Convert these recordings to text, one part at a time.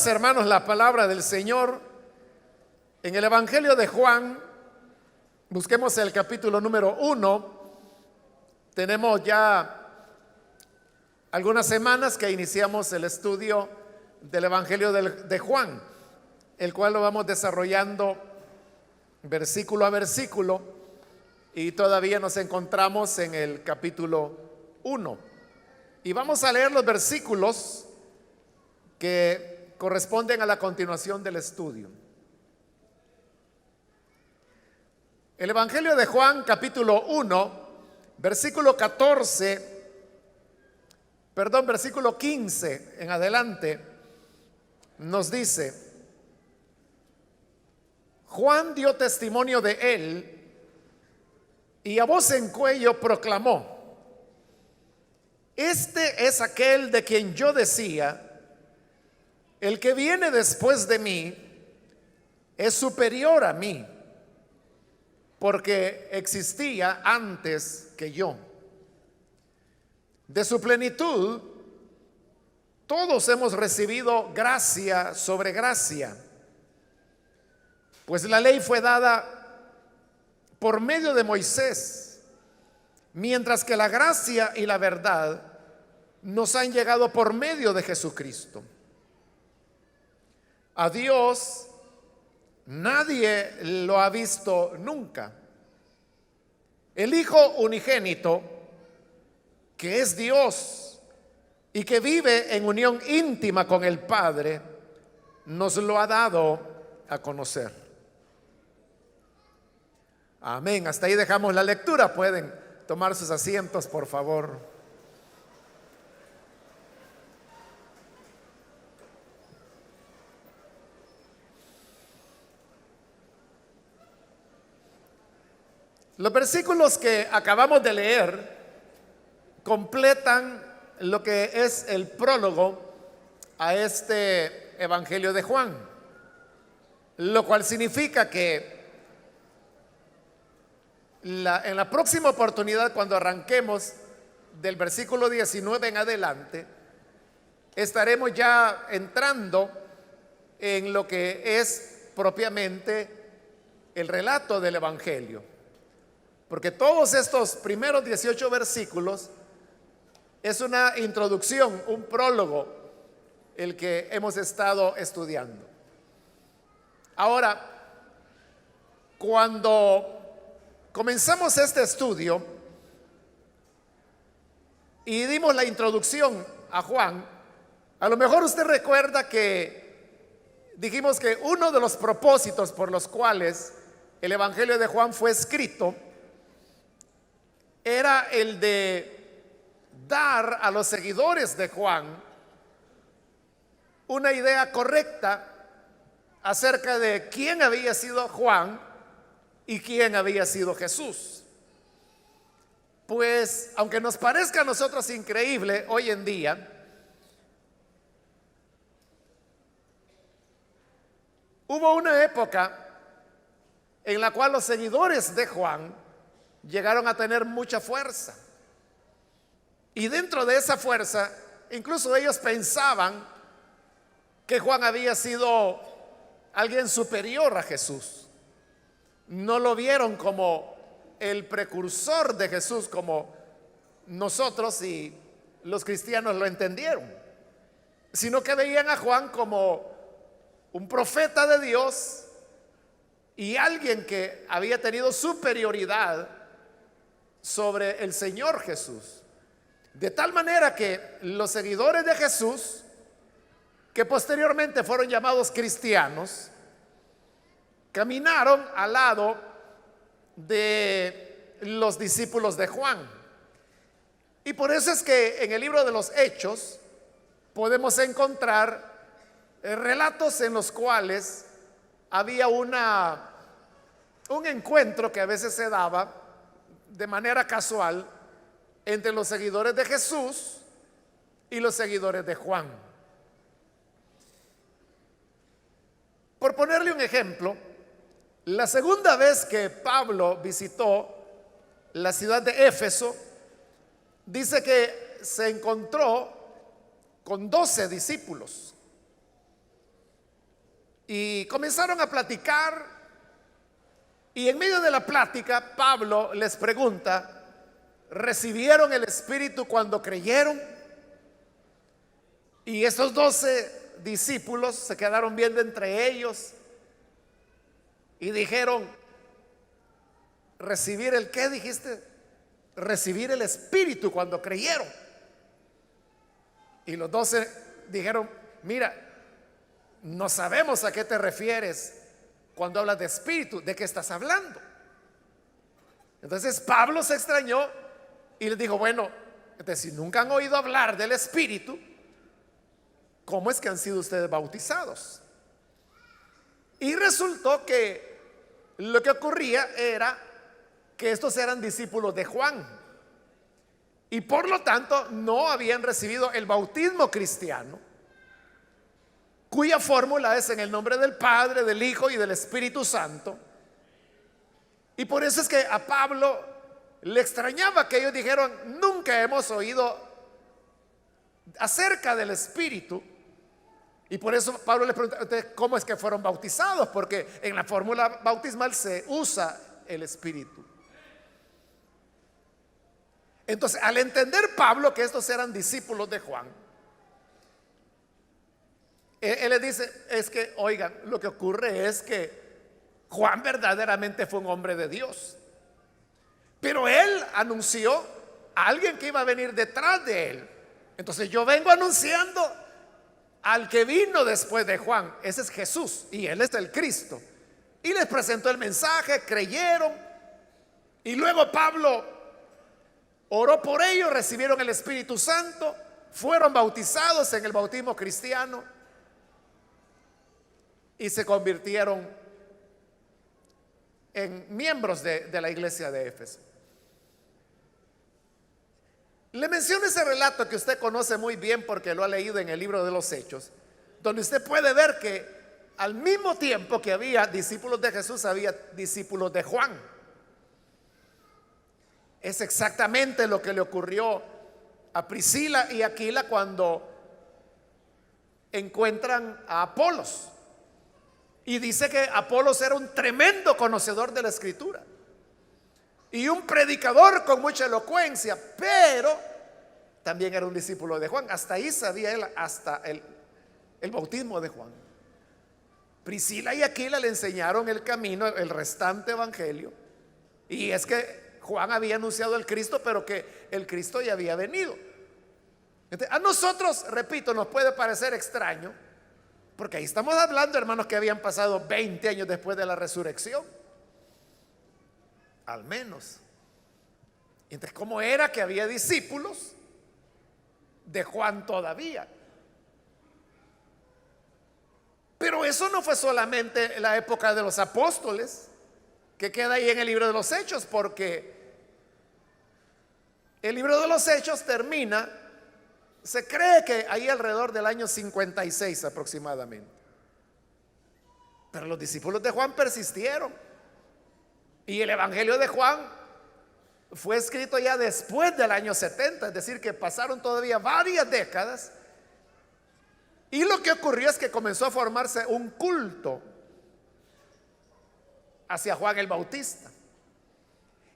Abramos, hermanos, la palabra del Señor en el Evangelio de Juan. Busquemos el capítulo número 1. Tenemos ya algunas semanas que iniciamos el estudio del Evangelio de Juan, el cual lo vamos desarrollando versículo a versículo, y todavía nos encontramos en el capítulo 1. Y vamos a leer los versículos que corresponden a la continuación del estudio. El Evangelio de Juan, capítulo 1, versículo 15 en adelante, nos dice: Juan dio testimonio de él y a voz en cuello proclamó: Este es aquel de quien yo decía, el que viene después de mí es superior a mí, porque existía antes que yo. De su plenitud todos hemos recibido gracia sobre gracia, pues la ley fue dada por medio de Moisés, mientras que la gracia y la verdad nos han llegado por medio de Jesucristo. A Dios nadie lo ha visto nunca. El Hijo unigénito, que es Dios y que vive en unión íntima con el Padre, nos lo ha dado a conocer. Amén. Hasta ahí dejamos la lectura. Pueden tomar sus asientos, por favor. Los versículos que acabamos de leer completan lo que es el prólogo a este Evangelio de Juan, lo cual significa que en la próxima oportunidad, cuando arranquemos del versículo 19 en adelante, estaremos ya entrando en lo que es propiamente el relato del Evangelio. Porque todos estos primeros 18 versículos es una introducción, un prólogo, el que hemos estado estudiando. Ahora, cuando comenzamos este estudio y dimos la introducción a Juan, a lo mejor usted recuerda que dijimos que uno de los propósitos por los cuales el Evangelio de Juan fue escrito era el de dar a los seguidores de Juan una idea correcta acerca de quién había sido Juan y quién había sido Jesús. Pues, aunque nos parezca a nosotros increíble hoy en día, hubo una época en la cual los seguidores de Juan llegaron a tener mucha fuerza. Y dentro de esa fuerza, incluso ellos pensaban que Juan había sido alguien superior a Jesús. No lo vieron como el precursor de Jesús, como nosotros y los cristianos lo entendieron, sino que veían a Juan como un profeta de Dios y alguien que había tenido superioridad sobre el Señor Jesús. De tal manera que los seguidores de Jesús, que posteriormente fueron llamados cristianos, caminaron al lado de los discípulos de Juan. Y por eso es que en el libro de los Hechos podemos encontrar relatos en los cuales había un encuentro que a veces se daba de manera casual entre los seguidores de Jesús y los seguidores de Juan. Por ponerle un ejemplo, la segunda vez que Pablo visitó la ciudad de Éfeso, dice que se encontró con 12 discípulos. Y comenzaron a platicar, y en medio de la plática Pablo les pregunta: ¿recibieron el Espíritu cuando creyeron? Y esos 12 discípulos se quedaron viendo entre ellos y dijeron: ¿recibir el qué dijiste? Recibir el Espíritu cuando creyeron. Y los 12 dijeron: mira, no sabemos a qué te refieres cuando hablas de Espíritu, ¿de qué estás hablando? Entonces Pablo se extrañó y les dijo: bueno, si nunca han oído hablar del Espíritu, ¿cómo es que han sido ustedes bautizados? Y resultó que lo que ocurría era que estos eran discípulos de Juan y por lo tanto no habían recibido el bautismo cristiano, cuya fórmula es en el nombre del Padre, del Hijo y del Espíritu Santo. Y por eso es que a Pablo le extrañaba que ellos dijeron: nunca hemos oído acerca del Espíritu. Y por eso Pablo les pregunta: ¿cómo es que fueron bautizados? Porque en la fórmula bautismal se usa el Espíritu. Entonces, al entender Pablo que estos eran discípulos de Juan, él les dice: es que, oigan, lo que ocurre es que Juan verdaderamente fue un hombre de Dios, pero él anunció a alguien que iba a venir detrás de él. Entonces yo vengo anunciando al que vino después de Juan. Ese es Jesús y él es el Cristo. Y les presentó el mensaje, creyeron, y luego Pablo oró por ellos, recibieron el Espíritu Santo, fueron bautizados en el bautismo cristiano y se convirtieron en miembros de la iglesia de Éfeso. Le menciono ese relato que usted conoce muy bien porque lo ha leído en el libro de los Hechos, donde usted puede ver que al mismo tiempo que había discípulos de Jesús, había discípulos de Juan. Es exactamente lo que le ocurrió a Priscila y Aquila cuando encuentran a Apolos. Y dice que Apolos era un tremendo conocedor de la Escritura y un predicador con mucha elocuencia, pero también era un discípulo de Juan. Hasta ahí sabía él, hasta el bautismo de Juan. Priscila y Aquila le enseñaron el camino, el restante evangelio, y es que Juan había anunciado el Cristo, pero que el Cristo ya había venido. Entonces, a nosotros, repito, nos puede parecer extraño, porque ahí estamos hablando, hermanos, que habían pasado 20 años después de la resurrección, al menos. Entonces, ¿cómo era que había discípulos de Juan todavía? Pero eso no fue solamente la época de los apóstoles, que queda ahí en el libro de los Hechos, porque el libro de los Hechos termina, se cree que ahí alrededor del año 56 aproximadamente. Pero los discípulos de Juan persistieron. Y el evangelio de Juan fue escrito ya después del año 70, es decir, que pasaron todavía varias décadas. Y lo que ocurrió es que comenzó a formarse un culto hacia Juan el Bautista.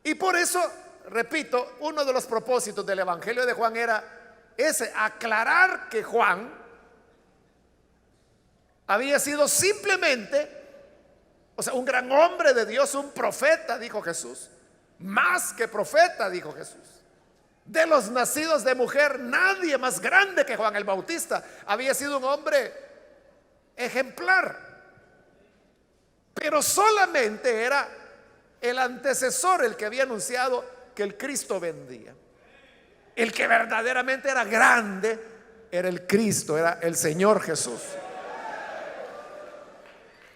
Y por eso, repito, uno de los propósitos del evangelio de Juan era ese: aclarar que Juan había sido simplemente, o sea, un gran hombre de Dios, un profeta, dijo Jesús, más que profeta, dijo Jesús. De los nacidos de mujer, nadie más grande que Juan el Bautista. Había sido un hombre ejemplar, pero solamente era el antecesor el que había anunciado que el Cristo vendría. El que verdaderamente era grande era el Cristo, era el Señor Jesús.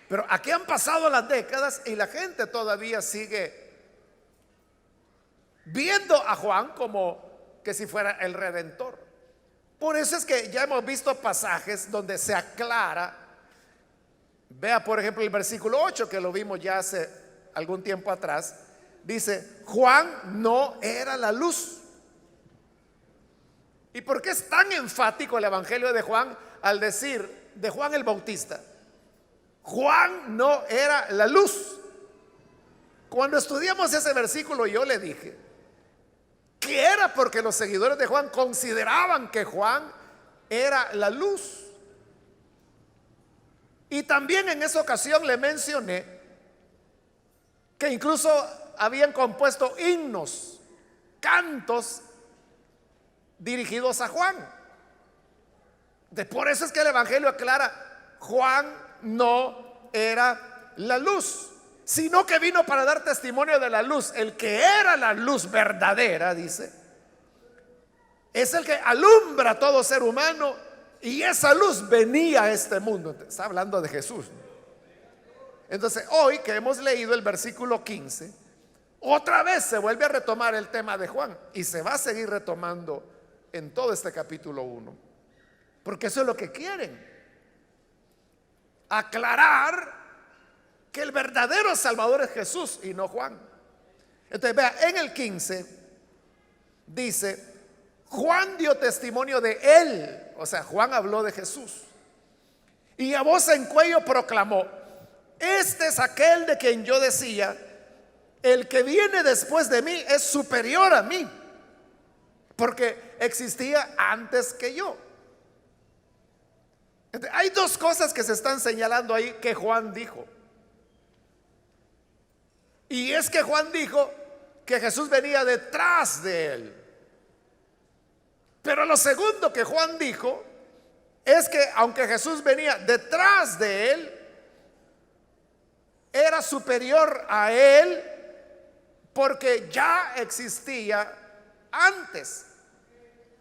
Pero aquí han pasado las décadas y la gente todavía sigue viendo a Juan como que si fuera el Redentor. Por eso es que ya hemos visto pasajes donde se aclara. Vea por ejemplo el versículo 8, que lo vimos ya hace algún tiempo atrás. Dice: Juan no era la luz. ¿Y por qué es tan enfático el evangelio de Juan al decir de Juan el Bautista? Juan no era la luz. Cuando estudiamos ese versículo, yo le dije que era porque los seguidores de Juan consideraban que Juan era la luz. Y también en esa ocasión le mencioné que incluso habían compuesto himnos, cantos dirigidos a Juan. Por eso es que el Evangelio aclara: Juan no era la luz, sino que vino para dar testimonio de la luz. El que era la luz verdadera, dice, es el que alumbra a todo ser humano, y esa luz venía a este mundo. Está hablando de Jesús. Entonces, hoy que hemos leído el versículo 15, otra vez se vuelve a retomar el tema de Juan, y se va a seguir retomando en todo este capítulo 1, porque eso es lo que quieren: aclarar que el verdadero Salvador es Jesús y no Juan. Entonces, vea, en el 15 dice: Juan dio testimonio de él. O sea, Juan habló de Jesús, y a voz en cuello proclamó: este es aquel de quien yo decía, el que viene después de mí es superior a mí, porque existía antes que yo. Entonces, hay dos cosas que se están señalando ahí que Juan dijo. Y es que Juan dijo que Jesús venía detrás de él. Pero lo segundo que Juan dijo es que aunque Jesús venía detrás de él, era superior a él porque ya existía antes.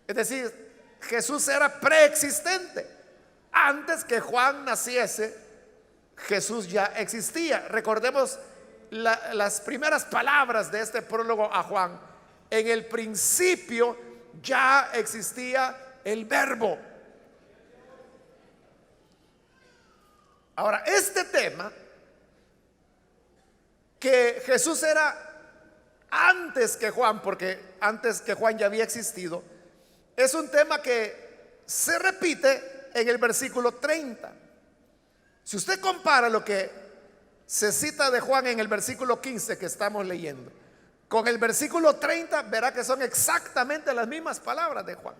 Es decir, Jesús era preexistente. Antes que Juan naciese, Jesús ya existía. Recordemos las primeras palabras de este prólogo a Juan: en el principio ya existía el Verbo. Ahora, este tema, que Jesús era antes que Juan, porque antes que Juan ya había existido, es un tema que se repite en el versículo 30. Si usted compara lo que se cita de Juan en el versículo 15 que estamos leyendo con el versículo 30, verá que son exactamente las mismas palabras de Juan.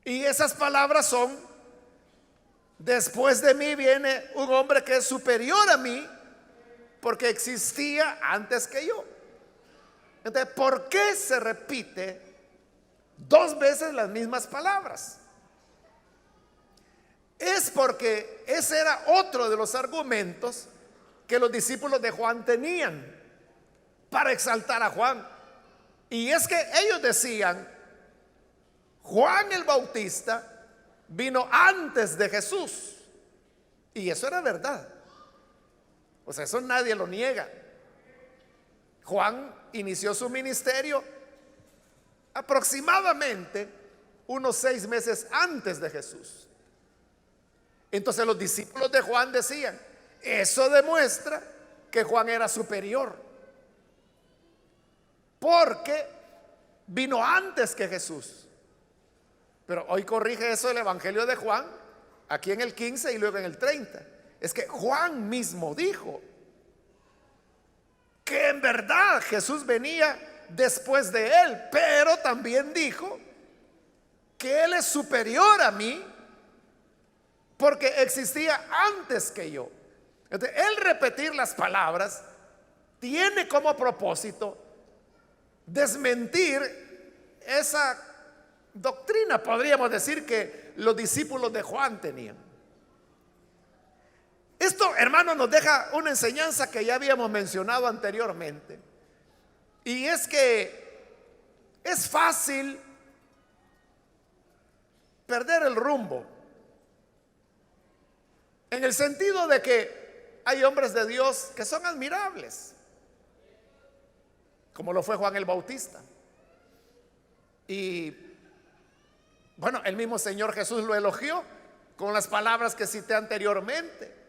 Y esas palabras son: después de mí viene un hombre que es superior a mí, porque existía antes que yo. Entonces, ¿por qué se repite dos veces las mismas palabras? Es porque ese era otro de los argumentos que los discípulos de Juan tenían para exaltar a Juan. Y es que ellos decían: Juan el Bautista vino antes de Jesús. Y eso era verdad. O sea, eso nadie lo niega. Juan inició su ministerio aproximadamente unos 6 meses antes de Jesús. Entonces los discípulos de Juan decían: eso demuestra que Juan era superior, porque vino antes que Jesús. Pero hoy corrige eso el Evangelio de Juan, aquí en el 15 y luego en el 30. Es que Juan mismo dijo que en verdad Jesús venía después de él, pero también dijo que él es superior a mí porque existía antes que yo. Entonces, el repetir las palabras tiene como propósito desmentir esa doctrina, podríamos decir, que los discípulos de Juan tenían. Esto, hermanos, nos deja una enseñanza que ya habíamos mencionado anteriormente, y es que es fácil perder el rumbo, en el sentido de que hay hombres de Dios que son admirables, como lo fue Juan el Bautista. Y bueno, el mismo Señor Jesús lo elogió con las palabras que cité anteriormente.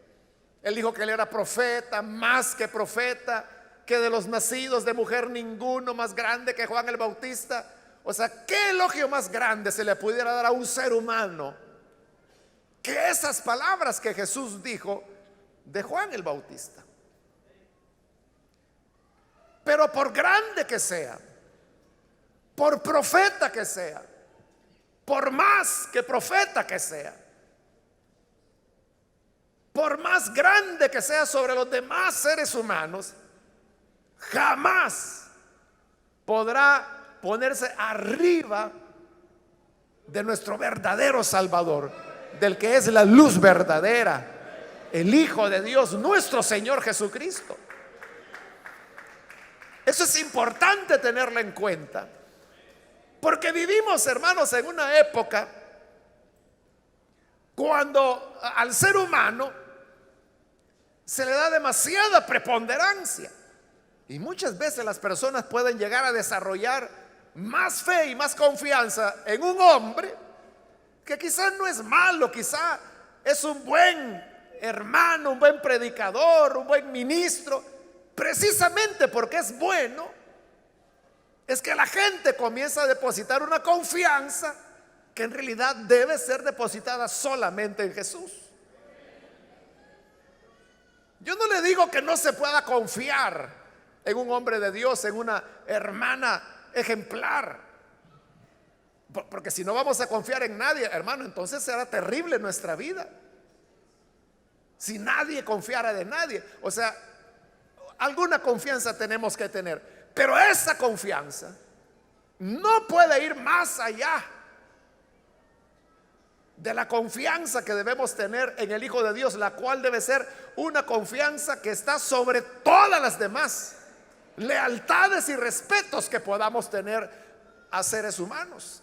Él dijo que él era profeta, más que profeta, que de los nacidos de mujer ninguno más grande que Juan el Bautista. O sea, ¿qué elogio más grande se le pudiera dar a un ser humano que esas palabras que Jesús dijo de Juan el Bautista. Pero por grande que sea, por profeta que sea, por más que profeta que sea, por más grande que sea sobre los demás seres humanos, jamás podrá ponerse arriba de nuestro verdadero Salvador, del que es la luz verdadera, el Hijo de Dios, nuestro Señor Jesucristo. Eso es importante tenerlo en cuenta, porque vivimos, hermanos, en una época cuando al ser humano se le da demasiada preponderancia, y muchas veces las personas pueden llegar a desarrollar más fe y más confianza en un hombre que quizás no es malo, quizás es un buen hermano, un buen predicador, un buen ministro. Precisamente porque es bueno, es que la gente comienza a depositar una confianza que en realidad debe ser depositada solamente en Jesús. Yo no le digo que no se pueda confiar en un hombre de Dios, en una hermana ejemplar, porque si no vamos a confiar en nadie, hermano, entonces será terrible nuestra vida. Si nadie confiara de nadie, o sea, alguna confianza tenemos que tener, pero esa confianza no puede ir más allá de la confianza que debemos tener en el Hijo de Dios, la cual debe ser una confianza que está sobre todas las demás lealtades y respetos que podamos tener a seres humanos.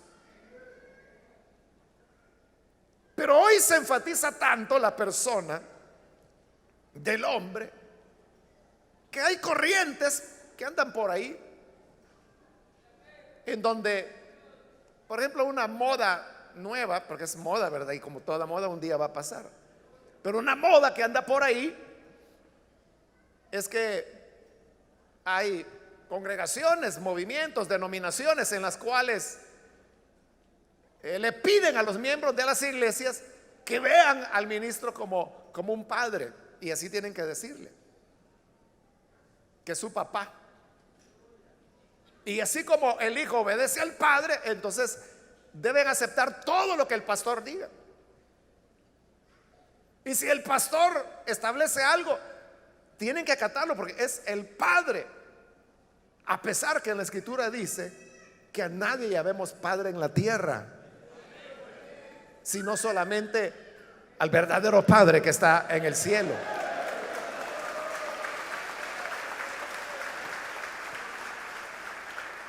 Pero hoy se enfatiza tanto la persona del hombre, que hay corrientes que andan por ahí en donde, por ejemplo, una moda nueva, porque es moda, ¿verdad? Y como toda moda un día va a pasar, pero una moda que anda por ahí es que hay congregaciones, movimientos, denominaciones en las cuales le piden a los miembros de las iglesias que vean al ministro como un padre, y así tienen que decirle, que es su papá. Y así como el hijo obedece al padre, entonces deben aceptar todo lo que el pastor diga. Y si el pastor establece algo, tienen que acatarlo porque es el padre, a pesar que en la escritura dice que a nadie llamemos padre en la tierra, sino solamente al verdadero Padre que está en el cielo.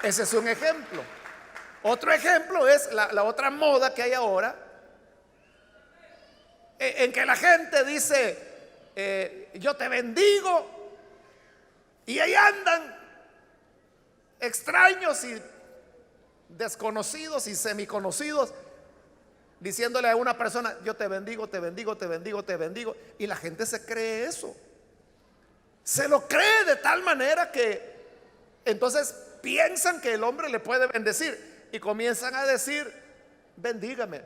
Ese es un ejemplo. Otro ejemplo es la otra moda que hay ahora, en que la gente dice, yo te bendigo, y ahí andan extraños y desconocidos y semiconocidos diciéndole a una persona, yo te bendigo, te bendigo, te bendigo, te bendigo, y la gente se cree eso, se lo cree de tal manera que entonces piensan que el hombre le puede bendecir y comienzan a decir, bendígame,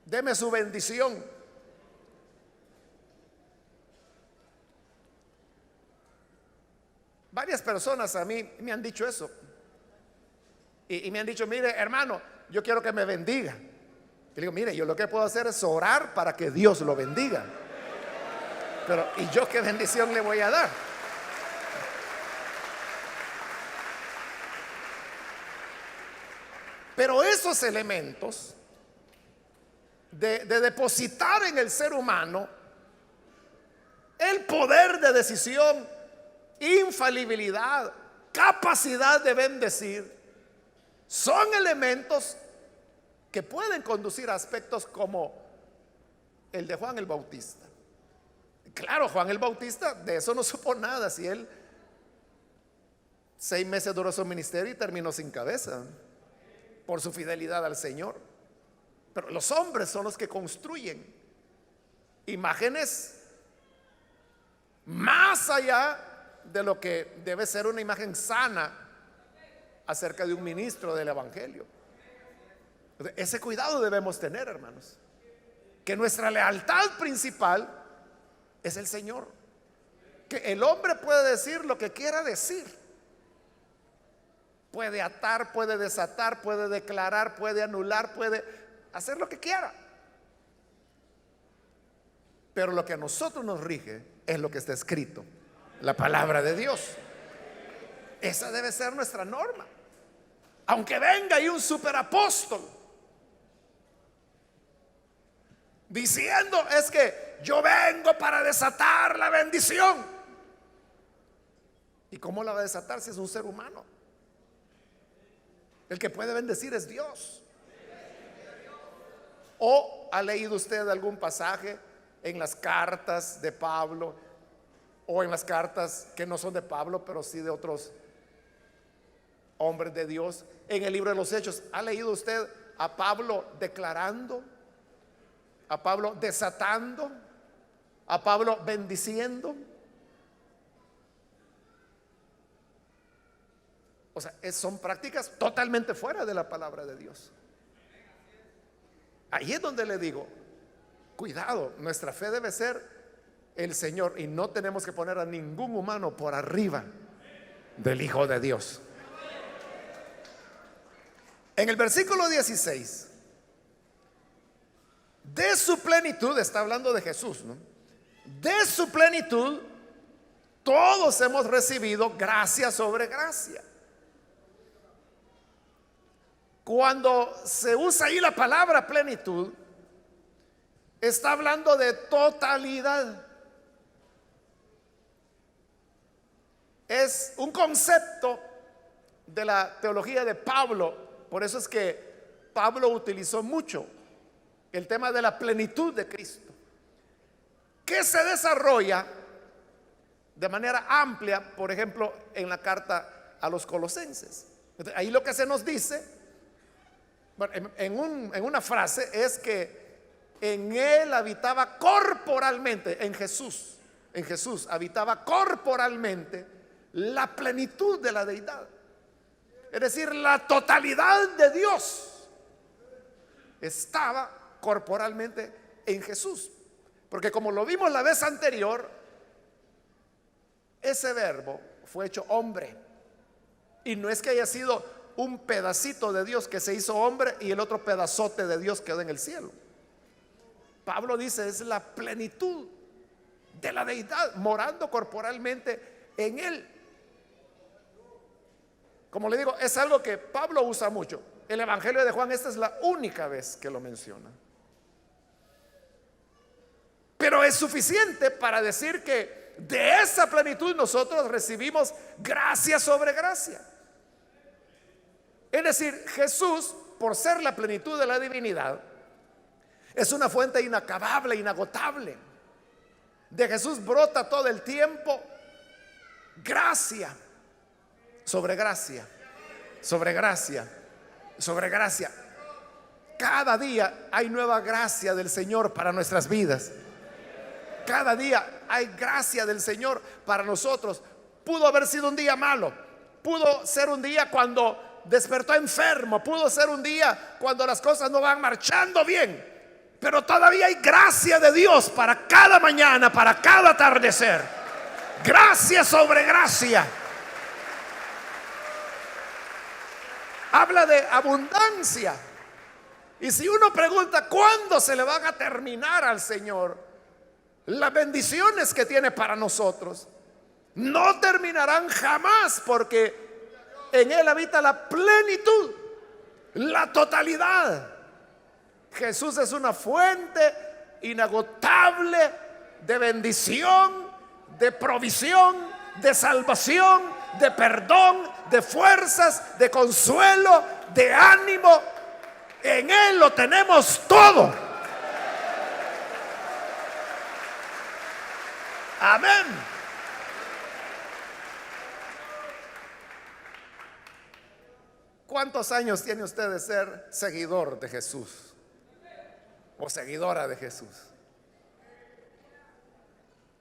deme su bendición. Varias personas a mí me han dicho eso y me han dicho, mire hermano, yo quiero que me bendiga. Y le digo, mire, yo lo que puedo hacer es orar para que Dios lo bendiga, pero ¿y yo qué bendición le voy a dar? Pero esos elementos de depositar en el ser humano el poder de decisión, infalibilidad, capacidad de bendecir, son elementos que pueden conducir a aspectos como el de Juan el Bautista. Claro, Juan el Bautista de eso no supo nada, si él 6 meses duró su ministerio y terminó sin cabeza por su fidelidad al Señor. Pero los hombres son los que construyen imágenes más allá de lo que debe ser una imagen sana acerca de un ministro del evangelio. Ese cuidado debemos tener, hermanos. que nuestra lealtad principal es el Señor. Que el hombre puede decir lo que quiera decir, puede atar, puede desatar, puede declarar, puede anular, puede hacer lo que quiera, pero lo que a nosotros nos rige es lo que está escrito, la palabra de Dios. Esa debe ser nuestra norma. Aunque venga ahí un superapóstol diciendo, es que yo vengo para desatar la bendición. ¿Y cómo la va a desatar si es un ser humano? El que puede bendecir es Dios. ¿O ha leído usted algún pasaje en las cartas de Pablo, o en las cartas que no son de Pablo, pero sí de otros hombres de Dios? En el libro de los Hechos, ¿ha leído usted a Pablo declarando, a Pablo desatando, a Pablo bendiciendo? O sea, son prácticas totalmente fuera de la palabra de Dios. Ahí es donde le digo, cuidado, nuestra fe debe ser el Señor y no tenemos que poner a ningún humano por arriba del Hijo de Dios. En el versículo 16, de su plenitud, está hablando de Jesús, ¿no? De su plenitud, todos hemos recibido gracia sobre gracia. Cuando se usa ahí la palabra plenitud, está hablando de totalidad. Es un concepto de la teología de Pablo. Por eso es que Pablo utilizó mucho el tema de la plenitud de Cristo, que se desarrolla de manera amplia, por ejemplo, en la carta a los Colosenses. Ahí lo que se nos dice, bueno, en una frase, es que en él habitaba corporalmente, en Jesús habitaba corporalmente la plenitud de la deidad. Es decir, la totalidad de Dios estaba corporalmente en Jesús. Porque como lo vimos la vez anterior, ese verbo fue hecho hombre. Y no es que haya sido un pedacito de Dios que se hizo hombre y el otro pedazote de Dios quedó en el cielo. Pablo dice, es la plenitud de la deidad morando corporalmente en él. Como le digo, es algo que Pablo usa mucho. El Evangelio de Juan, esta es la única vez que lo menciona. Pero es suficiente para decir que de esa plenitud nosotros recibimos gracia sobre gracia. Es decir, Jesús, por ser la plenitud de la divinidad, es una fuente inacabable, inagotable. De Jesús brota todo el tiempo gracia sobre gracia, sobre gracia, sobre gracia. Cada día hay nueva gracia del Señor para nuestras vidas. Cada día hay gracia del Señor para nosotros. Pudo haber sido un día malo, pudo ser un día cuando despertó enfermo, pudo ser un día cuando las cosas no van marchando bien, pero todavía hay gracia de Dios para cada mañana, para cada atardecer. Gracia sobre gracia. Habla de abundancia. Y si uno pregunta cuándo se le van a terminar al Señor las bendiciones que tiene para nosotros, no terminarán jamás, porque en él habita la plenitud, la totalidad. Jesús es una fuente inagotable de bendición, de provisión, de salvación, de perdón, de fuerzas, de consuelo, de ánimo. En él lo tenemos todo. Amén. ¿Cuántos años tiene usted de ser seguidor de Jesús o seguidora de Jesús?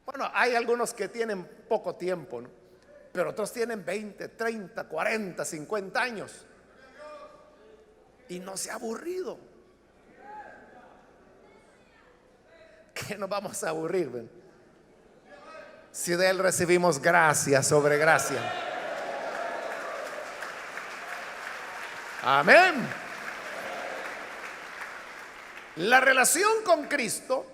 Bueno, hay algunos que tienen poco tiempo, ¿no? Pero otros tienen 20, 30, 40, 50 años y no se ha aburrido. qué nos vamos a aburrir? ¿Ven? Si de Él recibimos gracia sobre gracia. Amén. La relación con Cristo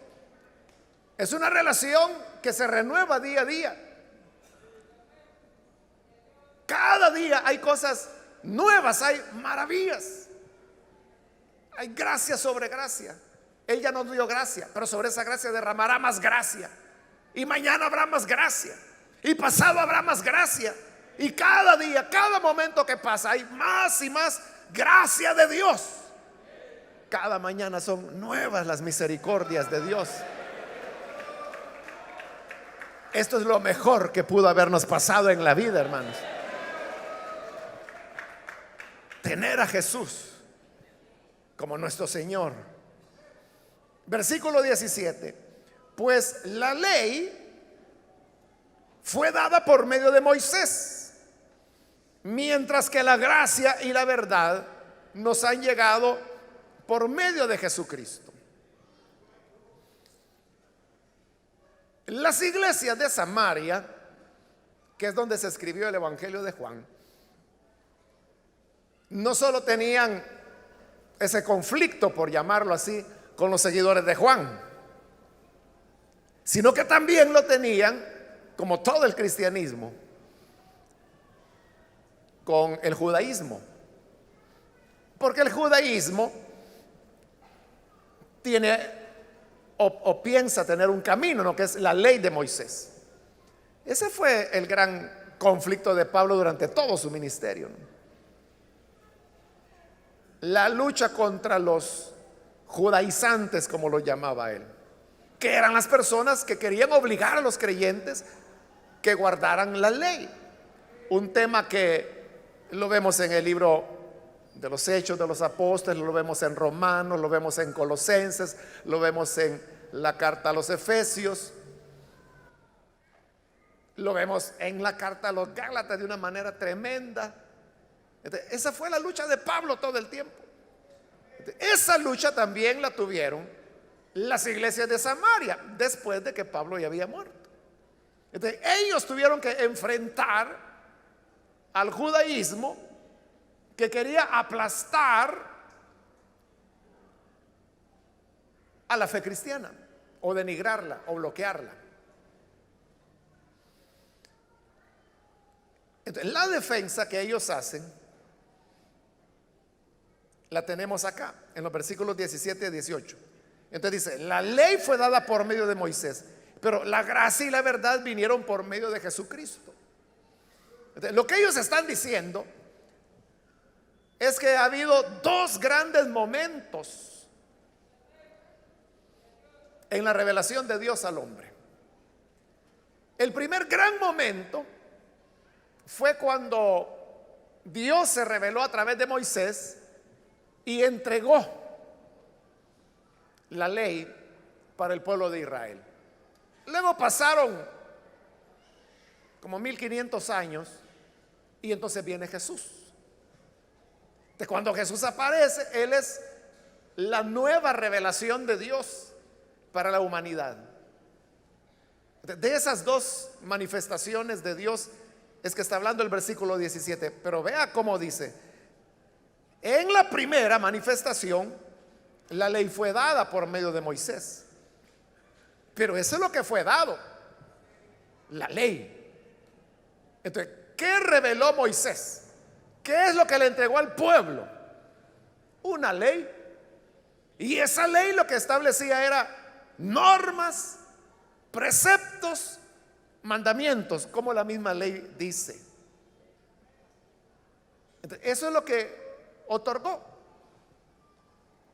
es una relación que se renueva día a día. Cada día hay cosas nuevas, hay maravillas, hay gracia sobre gracia. Él ya nos dio gracia, pero sobre esa gracia derramará más gracia. Y mañana habrá más gracia. Y pasado habrá más gracia. Y cada día, cada momento que pasa, hay más y más gracia de Dios. Cada mañana son nuevas las misericordias de Dios. Esto es lo mejor que pudo habernos pasado en la vida, hermanos. Tener a Jesús como nuestro Señor. Versículo 17. Pues la ley fue dada por medio de Moisés, mientras que la gracia y la verdad nos han llegado por medio de Jesucristo. Las iglesias de Samaria, que es donde se escribió el Evangelio de Juan, no solo tenían ese conflicto, por llamarlo así, con los seguidores de Juan, sino que también lo tenían, como todo el cristianismo, con el judaísmo. Porque el judaísmo tiene o piensa tener un camino, ¿no?, que es la ley de Moisés. Ese fue el gran conflicto de Pablo durante todo su ministerio, ¿no? La lucha contra los judaizantes, como lo llamaba él, que eran las personas que querían obligar a los creyentes que guardaran la ley. Un tema que lo vemos en el libro de los Hechos de los Apóstoles, lo vemos en Romanos, lo vemos en Colosenses, lo vemos en la carta a los Efesios, lo vemos en la carta a los Gálatas de una manera tremenda. Esa fue la lucha de Pablo todo el tiempo. Esa lucha también la tuvieron las iglesias de Samaria después de que Pablo ya había muerto. Entonces, ellos tuvieron que enfrentar al judaísmo que quería aplastar a la fe cristiana, o denigrarla, o bloquearla. Entonces, la defensa que ellos hacen la tenemos acá, en los versículos 17 y 18. Entonces dice, la ley fue dada por medio de Moisés, pero la gracia y la verdad vinieron por medio de Jesucristo. Entonces, lo que ellos están diciendo es que ha habido dos grandes momentos en la revelación de Dios al hombre. El primer gran momento fue cuando Dios se reveló a través de Moisés y entregó la ley para el pueblo de Israel. Luego pasaron como 1500 años y entonces viene Jesús. De cuando Jesús aparece, Él es la nueva revelación de Dios para la humanidad. De esas dos manifestaciones de Dios es que está hablando el versículo 17. Pero vea cómo dice: en la primera manifestación, la ley fue dada por medio de Moisés. Pero eso es lo que fue dado, la ley. Entonces, ¿qué reveló Moisés? ¿Qué es lo que le entregó al pueblo? Una ley. Y esa ley lo que establecía era normas, preceptos, mandamientos, como la misma ley dice. Entonces, eso es lo que otorgó.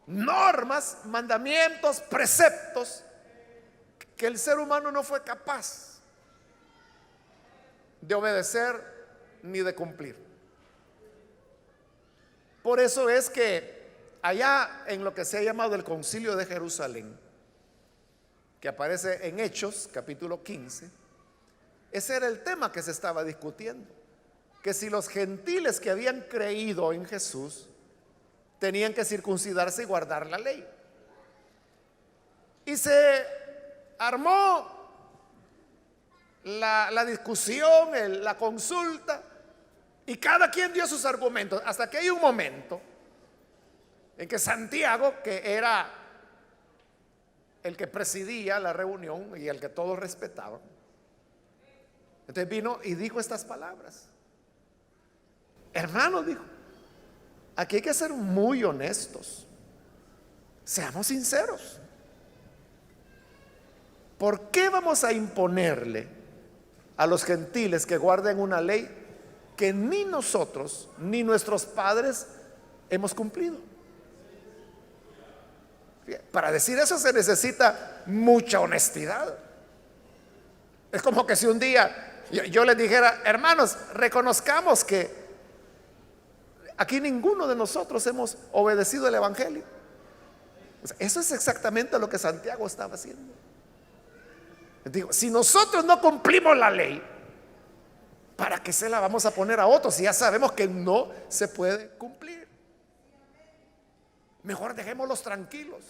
Normas, mandamientos, preceptos que el ser humano no fue capaz de obedecer ni de cumplir. Por eso es que allá en lo que se ha llamado el Concilio de Jerusalén, que aparece en Hechos capítulo 15, ese era el tema que se estaba discutiendo, que si los gentiles que habían creído en Jesús tenían que circuncidarse y guardar la ley. Y se armó la discusión, la consulta, y cada quien dio sus argumentos, hasta que hay un momento en que Santiago, que era el que presidía la reunión y el que todos respetaban, entonces vino y dijo estas palabras. Hermanos, dijo, aquí hay que ser muy honestos, seamos sinceros. ¿Por qué vamos a imponerle a los gentiles que guarden una ley que ni nosotros ni nuestros padres hemos cumplido? Para decir eso se necesita mucha honestidad. Es como que si un día yo les dijera, hermanos, reconozcamos que aquí ninguno de nosotros hemos obedecido el evangelio. O sea, eso es exactamente lo que Santiago estaba haciendo. Digo, si nosotros no cumplimos la ley, ¿para qué se la vamos a poner a otros si ya sabemos que no se puede cumplir? Mejor dejémoslos tranquilos,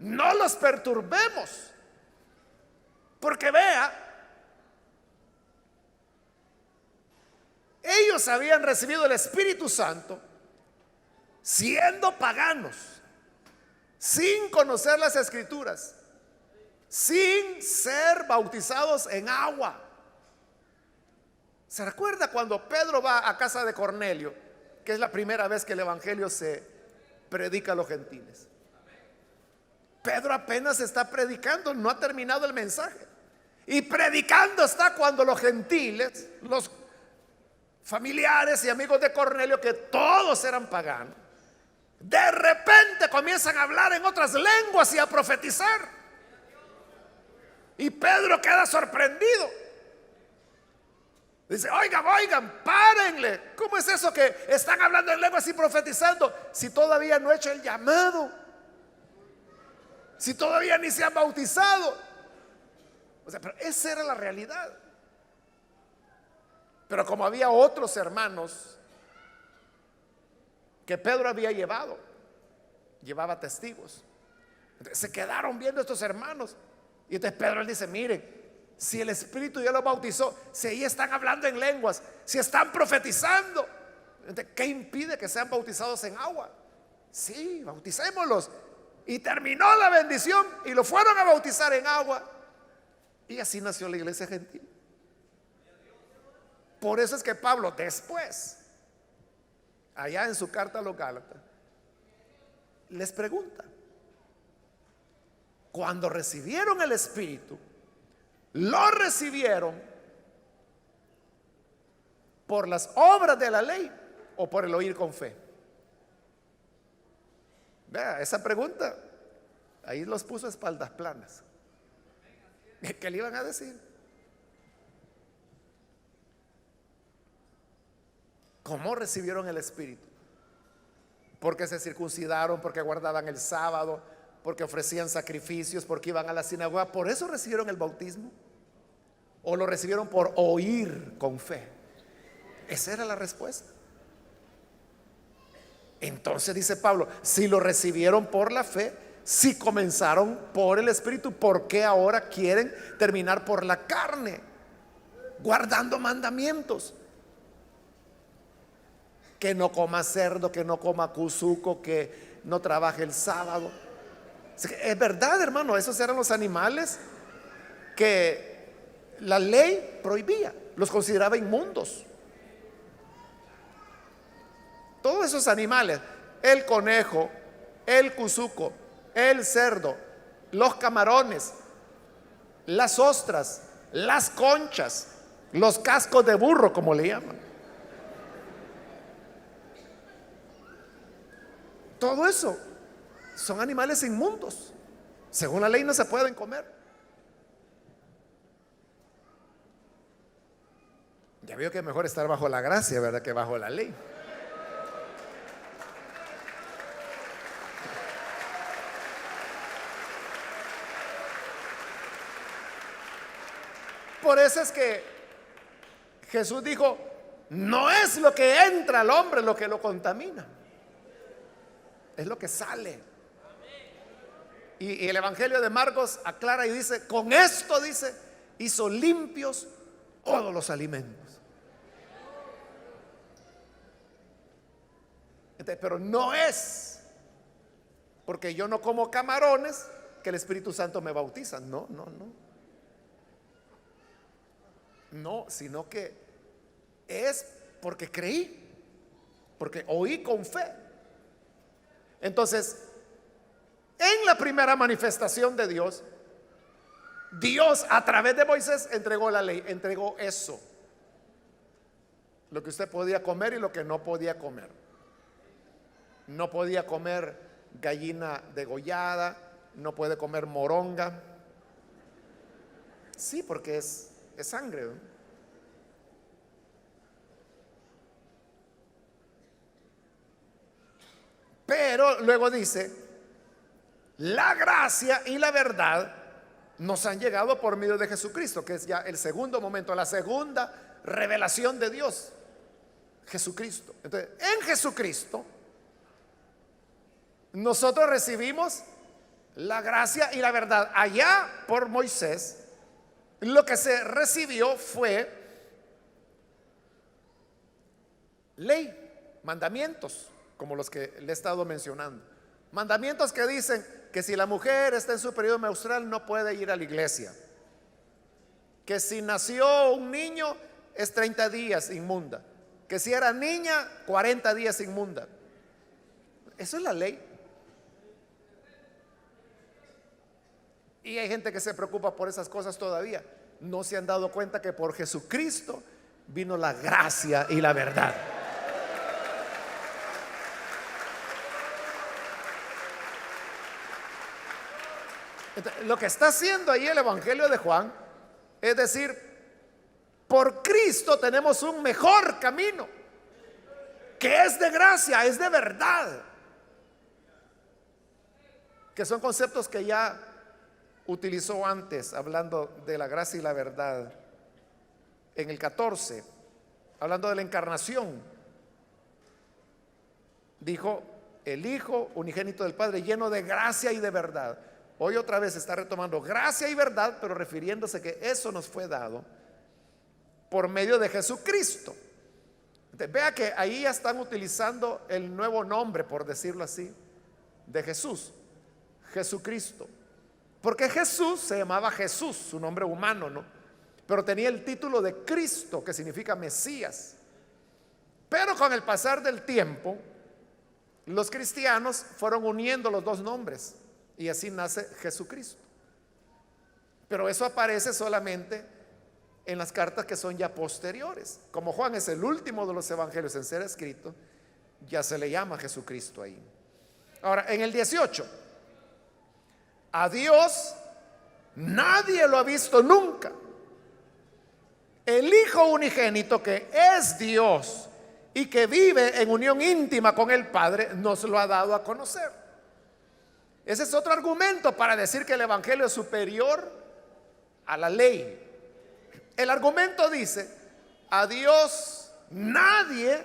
no los perturbemos, porque vea, ellos habían recibido el Espíritu Santo siendo paganos, sin conocer las Escrituras, sin ser bautizados en agua. ¿Se recuerda cuando Pedro va a casa de Cornelio, que es la primera vez que el evangelio se predica a los gentiles? Pedro apenas está predicando, no ha terminado el mensaje, y predicando está cuando los gentiles, los familiares y amigos de Cornelio, que todos eran paganos, de repente comienzan a hablar en otras lenguas y a profetizar. Y Pedro queda sorprendido. Dice, oigan, párenle. ¿Cómo es eso que están hablando en lenguas y profetizando si todavía no he hecho el llamado? Si todavía ni se han bautizado. O sea, pero esa era la realidad. Pero como había otros hermanos que Pedro había llevaba testigos, entonces se quedaron viendo estos hermanos. Y entonces Pedro les dice, miren, si el Espíritu ya los bautizó, si ahí están hablando en lenguas, si están profetizando, entonces, ¿qué impide que sean bautizados en agua? Sí, bauticémoslos. Y terminó la bendición y lo fueron a bautizar en agua. Y así nació la iglesia gentil. Por eso es que Pablo después, allá en su carta a los Gálatas, les pregunta, cuando recibieron el Espíritu, ¿lo recibieron por las obras de la ley o por el oír con fe? Vea, esa pregunta ahí los puso a espaldas planas. ¿Qué le iban a decir? ¿Cómo recibieron el Espíritu? Porque se circuncidaron, porque guardaban el sábado, porque ofrecían sacrificios, porque iban a la sinagoga. ¿Por eso recibieron el bautismo? ¿O lo recibieron por oír con fe? Esa era la respuesta. Entonces dice Pablo, si lo recibieron por la fe, si comenzaron por el Espíritu, ¿por qué ahora quieren terminar por la carne, guardando mandamientos? Que no coma cerdo, que no coma cuzuco, que no trabaje el sábado. Es verdad, hermano, esos eran los animales que la ley prohibía, los consideraba inmundos. Todos esos animales, el conejo, el cuzuco, el cerdo, los camarones, las ostras, las conchas, los cascos de burro, como le llaman. Todo eso son animales inmundos. Según la ley no se pueden comer. Ya veo que es mejor estar bajo la gracia, ¿verdad?, que bajo la ley. Por eso es que Jesús dijo, no es lo que entra al hombre lo que lo contamina, es lo que sale. Y el Evangelio de Marcos aclara y dice, con esto, dice, hizo limpios todos los alimentos. Entonces, pero no es porque yo no como camarones que el Espíritu Santo me bautiza. No, no, no. No, sino que es porque creí, porque oí con fe. Entonces, en la primera manifestación de Dios, Dios a través de Moisés entregó la ley, entregó eso, lo que usted podía comer y lo que no podía comer. No podía comer gallina degollada, no puede comer moronga. Sí, porque es sangre, ¿no? Pero luego dice, la gracia y la verdad nos han llegado por medio de Jesucristo, que es ya el segundo momento, la segunda revelación de Dios, Jesucristo. Entonces, en Jesucristo nosotros recibimos la gracia y la verdad. Allá por Moisés, lo que se recibió fue ley, mandamientos, como los que le he estado mencionando. Mandamientos que dicen que si la mujer está en su periodo menstrual no puede ir a la iglesia, que si nació un niño es 30 días inmunda, que si era niña 40 días inmunda. Eso es la ley. Y hay gente que se preocupa por esas cosas todavía. No se han dado cuenta que por Jesucristo vino la gracia y la verdad. Entonces, lo que está haciendo ahí el Evangelio de Juan es decir, por Cristo tenemos un mejor camino, que es de gracia, es de verdad, que son conceptos que ya utilizó antes, hablando de la gracia y la verdad. En el 14, hablando de la encarnación, dijo, el Hijo unigénito del Padre, lleno de gracia y de verdad. Hoy otra vez está retomando gracia y verdad, pero refiriéndose que eso nos fue dado por medio de Jesucristo. Entonces, vea que ahí ya están utilizando el nuevo nombre, por decirlo así, de Jesús, Jesucristo. Porque Jesús se llamaba Jesús, su nombre humano, ¿no? Pero tenía el título de Cristo, que significa Mesías. Pero con el pasar del tiempo, los cristianos fueron uniendo los dos nombres y así nace Jesucristo. Pero eso aparece solamente en las cartas que son ya posteriores. Como Juan es el último de los evangelios en ser escrito, ya se le llama Jesucristo ahí. Ahora, en el 18, a Dios nadie lo ha visto nunca. El Hijo unigénito, que es Dios y que vive en unión íntima con el Padre, nos lo ha dado a conocer. Ese es otro argumento para decir que el Evangelio es superior a la ley. El argumento dice, a Dios nadie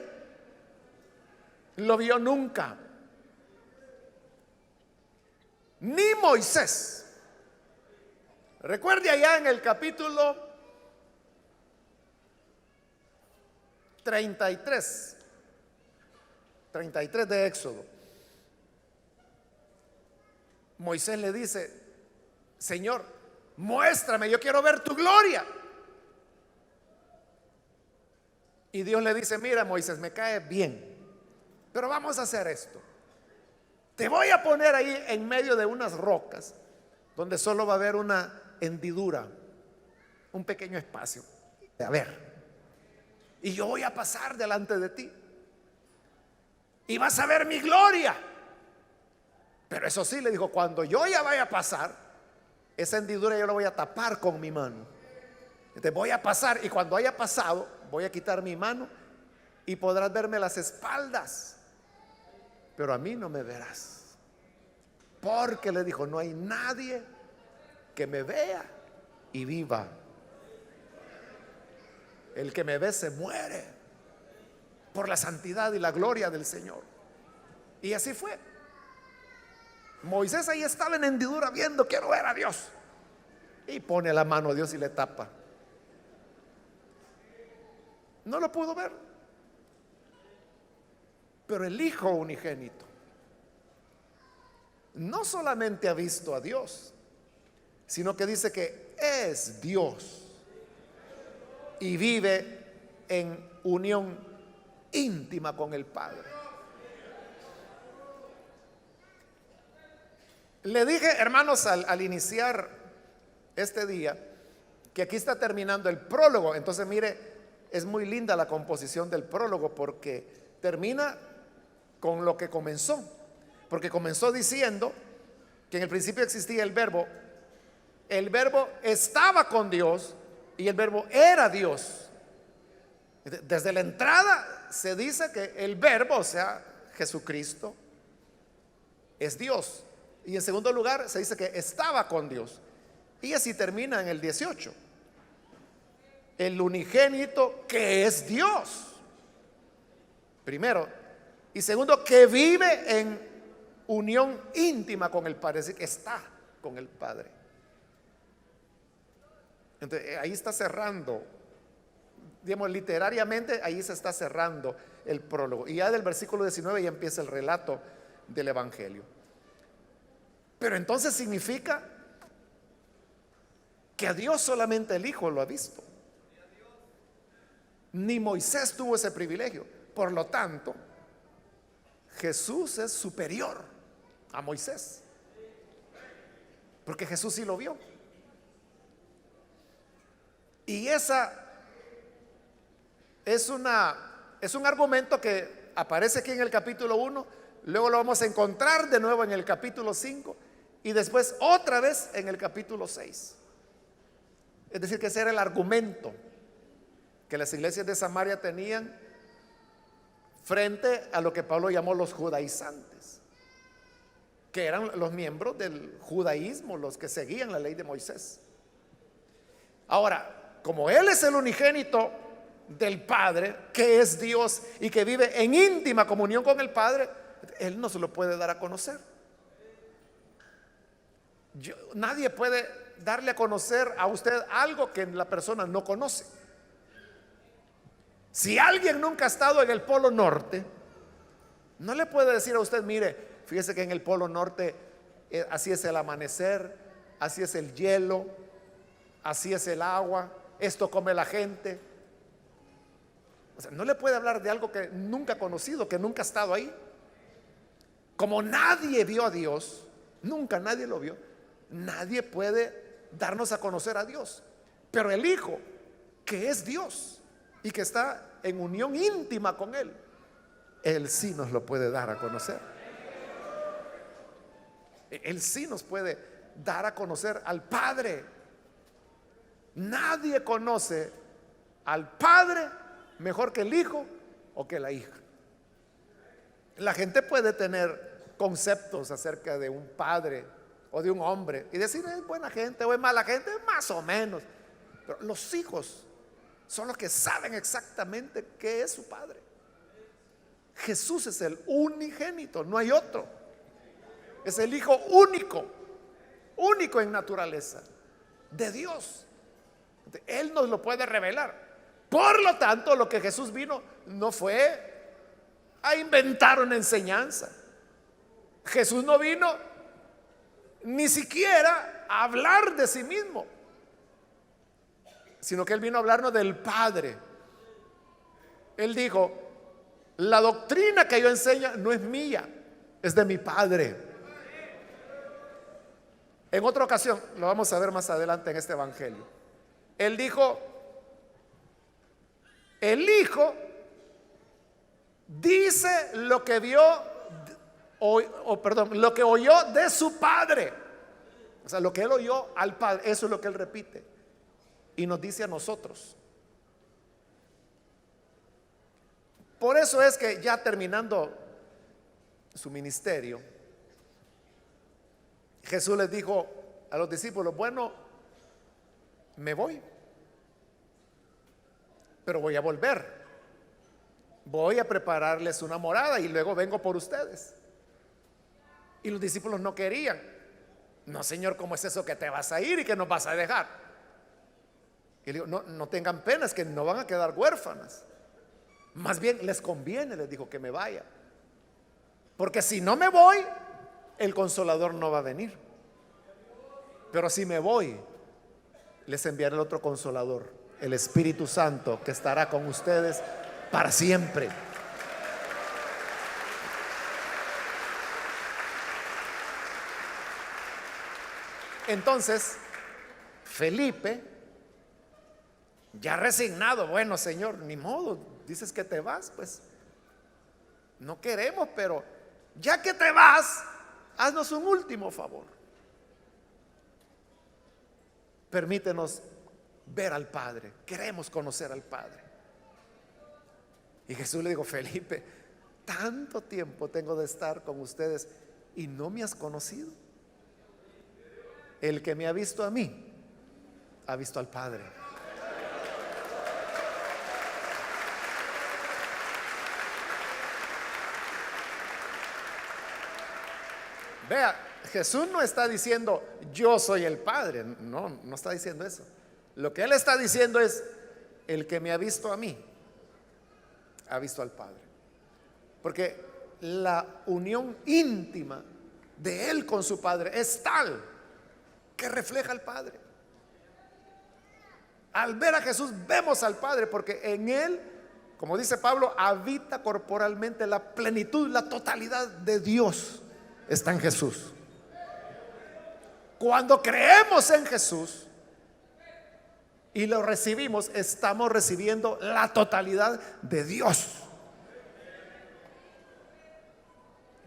lo vio nunca, ni Moisés. Recuerde allá en el capítulo 33 de Éxodo, Moisés le dice, Señor, muéstrame, yo quiero ver tu gloria. Y Dios le dice, mira Moisés, me cae bien, pero vamos a hacer esto. Te voy a poner ahí en medio de unas rocas donde solo va a haber una hendidura, un pequeño espacio. A ver, y yo voy a pasar delante de ti y vas a ver mi gloria. Pero eso sí, le dijo, cuando yo ya vaya a pasar, esa hendidura yo la voy a tapar con mi mano. Entonces voy a pasar y cuando haya pasado, voy a quitar mi mano y podrás verme las espaldas, pero a mí no me verás. Porque le dijo, no hay nadie que me vea y viva. El que me ve se muere por la santidad y la gloria del Señor. Y así fue. Moisés ahí estaba en hendidura viendo, quiero ver a Dios. Y pone la mano a Dios y le tapa. No lo pudo ver. Pero el Hijo unigénito no solamente ha visto a Dios, sino que dice que es Dios y vive en unión íntima con el Padre. Le dije, hermanos, al iniciar este día, que aquí está terminando el prólogo. Entonces, mire, es muy linda la composición del prólogo porque termina con lo que comenzó. Porque comenzó diciendo que en el principio existía el verbo estaba con Dios y el verbo era Dios. Desde la entrada se dice que el verbo, o sea, Jesucristo, es Dios. Y en segundo lugar se dice que estaba con Dios. Y así termina en el 18. El unigénito que es Dios. Primero. Y segundo, que vive en unión íntima con el Padre. Es decir, que está con el Padre. Entonces, ahí está cerrando. Digamos, literariamente, ahí se está cerrando el prólogo. Y ya del versículo 19 ya empieza el relato del Evangelio. Pero entonces significa que a Dios solamente el Hijo lo ha visto. Ni Moisés tuvo ese privilegio. Por lo tanto, Jesús es superior a Moisés, porque Jesús sí lo vio. Y esa es un argumento que aparece aquí en el capítulo 1, luego lo vamos a encontrar de nuevo en el capítulo 5 y después otra vez en el capítulo 6. Es decir, que ese era el argumento que las iglesias de Samaria tenían frente a lo que Pablo llamó los judaizantes, que eran los miembros del judaísmo, los que seguían la ley de Moisés. Ahora, como Él es el unigénito del Padre, que es Dios y que vive en íntima comunión con el Padre, Él no se lo puede dar a conocer. Nadie puede darle a conocer a usted algo que la persona no conoce. Si alguien nunca ha estado en el Polo Norte, no le puede decir a usted, mire, fíjese que en el Polo Norte así es el amanecer, así es el hielo, así es el agua, esto come la gente. O sea, no le puede hablar de algo que nunca ha conocido, que nunca ha estado ahí. Como nadie vio a Dios, nunca nadie lo vio, nadie puede darnos a conocer a Dios. Pero el Hijo, que es Dios y que está en unión íntima con Él, Él sí nos lo puede dar a conocer. Él sí nos puede dar a conocer al Padre. Nadie conoce al Padre mejor que el Hijo o que la hija. La gente puede tener conceptos acerca de un padre o de un hombre y decir es buena gente o es mala gente, más o menos. Pero los hijos son los que saben exactamente qué es su padre. Jesús es el unigénito, no hay otro. Es el Hijo único, único en naturaleza de Dios. Él nos lo puede revelar. Por lo tanto, lo que Jesús vino no fue a inventar una enseñanza. Jesús no vino ni siquiera a hablar de sí mismo, sino que Él vino a hablarnos del Padre. Él dijo, la doctrina que yo enseño no es mía, es de mi Padre. En otra ocasión, lo vamos a ver más adelante en este evangelio, Él dijo, el Hijo dice lo que vio, lo que oyó de su Padre. O sea, lo que Él oyó al Padre, eso es lo que Él repite y nos dice a nosotros. Por eso es que ya terminando su ministerio, Jesús les dijo a los discípulos, bueno, me voy, pero voy a volver. Voy a prepararles una morada y luego vengo por ustedes. Y los discípulos no querían. No, Señor, ¿cómo es eso que te vas a ir y que nos vas a dejar? Y le digo, no, no tengan pena, es que no van a quedar huérfanas. Más bien les conviene, les dijo, que me vaya. Porque si no me voy, el Consolador no va a venir. Pero si me voy, les enviaré el otro Consolador, el Espíritu Santo, que estará con ustedes para siempre. Entonces, Felipe, ya resignado, bueno, Señor, ni modo, dices que te vas, pues no queremos, pero ya que te vas, haznos un último favor. Permítenos ver al Padre, queremos conocer al Padre. Y Jesús le dijo, Felipe, tanto tiempo tengo de estar con ustedes y no me has conocido. El que me ha visto a mí, ha visto al Padre. Vea, Jesús no está diciendo yo soy el Padre, no, no está diciendo eso. Lo que Él está diciendo es, el que me ha visto a mí, ha visto al Padre. Porque la unión íntima de Él con su Padre es tal que refleja al Padre. Al ver a Jesús vemos al Padre, porque en Él, como dice Pablo, habita corporalmente la plenitud, la totalidad de Dios está en Jesús. Cuando creemos en Jesús y lo recibimos, estamos recibiendo la totalidad de Dios.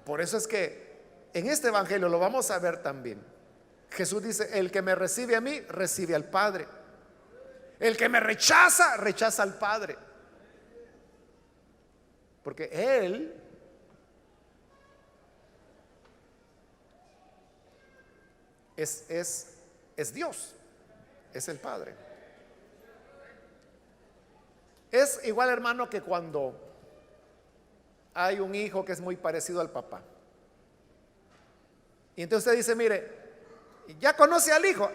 Por eso es que en este evangelio lo vamos a ver también. Jesús dice, el que me recibe a mí, recibe al Padre. El que me rechaza, rechaza al Padre. Porque Él es Dios, es el Padre. Es igual, hermano, que cuando hay un hijo que es muy parecido al papá. Y entonces usted dice, mire, ¿ya conoce al hijo?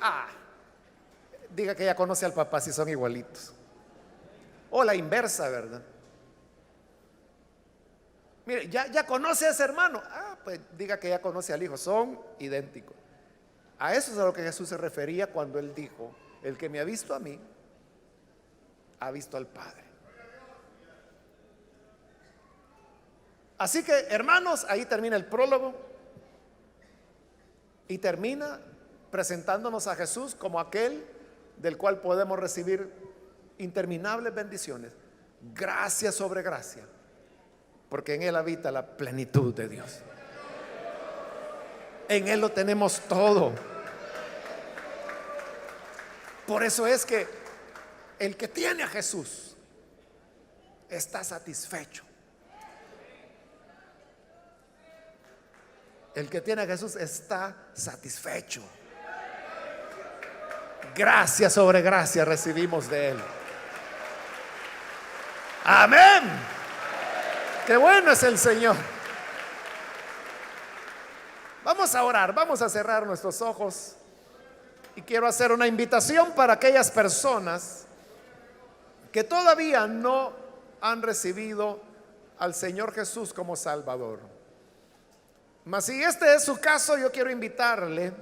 Diga que ya conoce al papá si son igualitos. O la inversa, ¿verdad? Mire, ya conoce a ese hermano. Pues diga que ya conoce al hijo, son idénticos. A eso es a lo que Jesús se refería cuando Él dijo, el que me ha visto a mí, ha visto al Padre. Así que, hermanos, ahí termina el prólogo y termina presentándonos a Jesús como aquel del cual podemos recibir interminables bendiciones, gracia sobre gracia, porque en Él habita la plenitud de Dios. En Él lo tenemos todo. Por eso es que el que tiene a Jesús está satisfecho. El que tiene a Jesús está satisfecho. Gracia sobre gracia recibimos de Él. Amén. Qué bueno es el Señor. Vamos a orar, vamos a cerrar nuestros ojos. Y quiero hacer una invitación para aquellas personas que todavía no han recibido al Señor Jesús como Salvador. Mas si este es su caso, yo quiero invitarle